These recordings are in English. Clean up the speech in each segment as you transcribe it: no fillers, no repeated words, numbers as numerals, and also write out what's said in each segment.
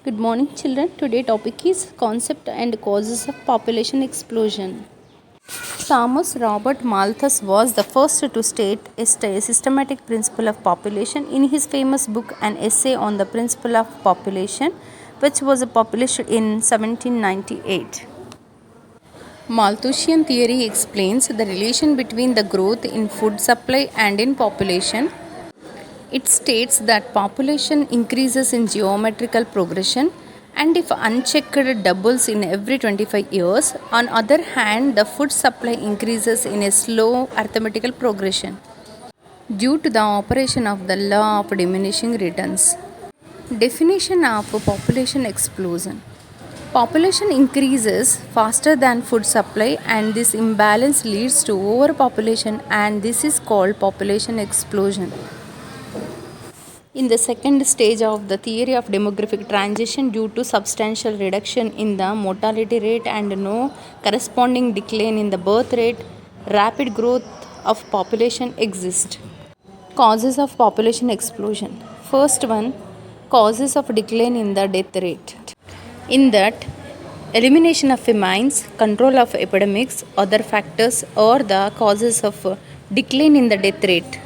Good morning children. Today topic is concept and causes of population explosion. Thomas Robert Malthus was the first to state a systematic principle of population in his famous book An Essay on the Principle of Population, which was published in 1798. Malthusian theory explains the relation between the growth in food supply and in population. It states that population increases in geometrical progression and if unchecked doubles in every 25 years. On other hand, the food supply increases in a slow arithmetical progression due to the operation of the law of diminishing returns. Definition of population explosion. Population increases faster than food supply and this imbalance leads to overpopulation and this is called population explosion. In the second stage of the theory of demographic transition, due to substantial reduction in the mortality rate and no corresponding decline in the birth rate, rapid growth of population exists. Causes of population explosion. First one, causes of decline in the death rate. In that, elimination of famines, control of epidemics, other factors are the causes of decline in the death rate.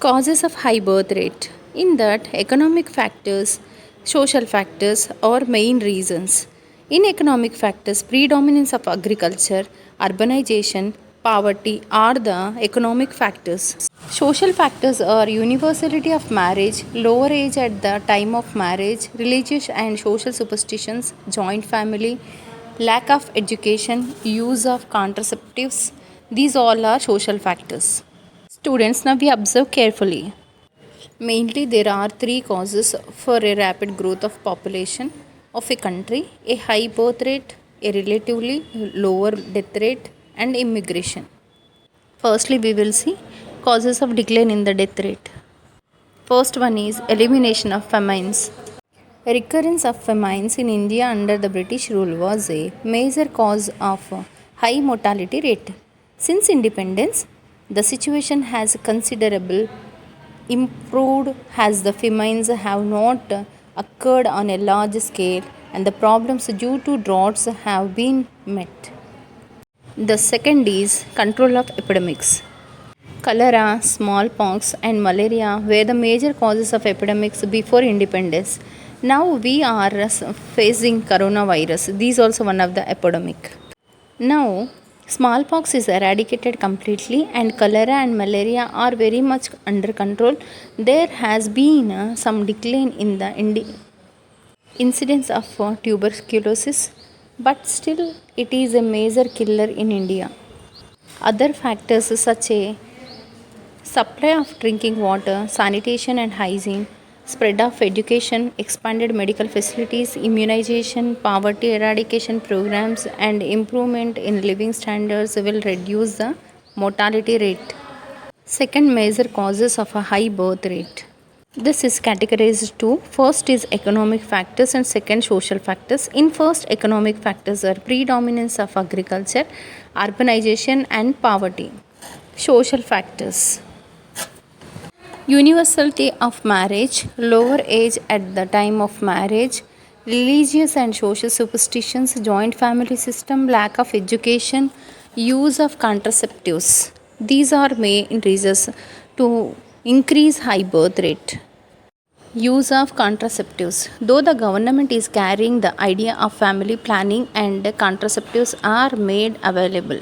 Causes of high birth rate. In that, economic factors, social factors are main reasons. In economic factors, predominance of agriculture, urbanization, poverty are the economic factors. Social factors are universality of marriage, lower age at the time of marriage, religious and social superstitions, joint family, lack of education, use of contraceptives. These all are social factors. Students, now we observe carefully. Mainly, there are three causes for a rapid growth of population of a country: a high birth rate, a relatively lower death rate, and immigration. Firstly, we will see causes of decline in the death rate. First one is elimination of famines. Recurrence of famines in India under the British rule was a major cause of high mortality rate. Since independence, the situation has considerable improved as the famines have not occurred on a large scale and the problems due to droughts have been met. The second is control of epidemics. Cholera, smallpox, and malaria were the major causes of epidemics before independence. Now we are facing coronavirus. This is also one of the epidemic. Now smallpox is eradicated completely and cholera and malaria are very much under control. There has been some decline in the incidence of tuberculosis, but still it is a major killer in India. Other factors such as supply of drinking water, sanitation and hygiene, spread of education, expanded medical facilities, immunization, poverty eradication programs, and improvement in living standards will reduce the mortality rate. Second major causes of a high birth rate. This is categorized to first is economic factors and second social factors. In first, economic factors are predominance of agriculture, urbanization and poverty. Social factors. Universality of marriage, lower age at the time of marriage, religious and social superstitions, joint family system, lack of education, use of contraceptives. These are main reasons to increase high birth rate. Use of contraceptives. Though the government is carrying the idea of family planning and contraceptives are made available,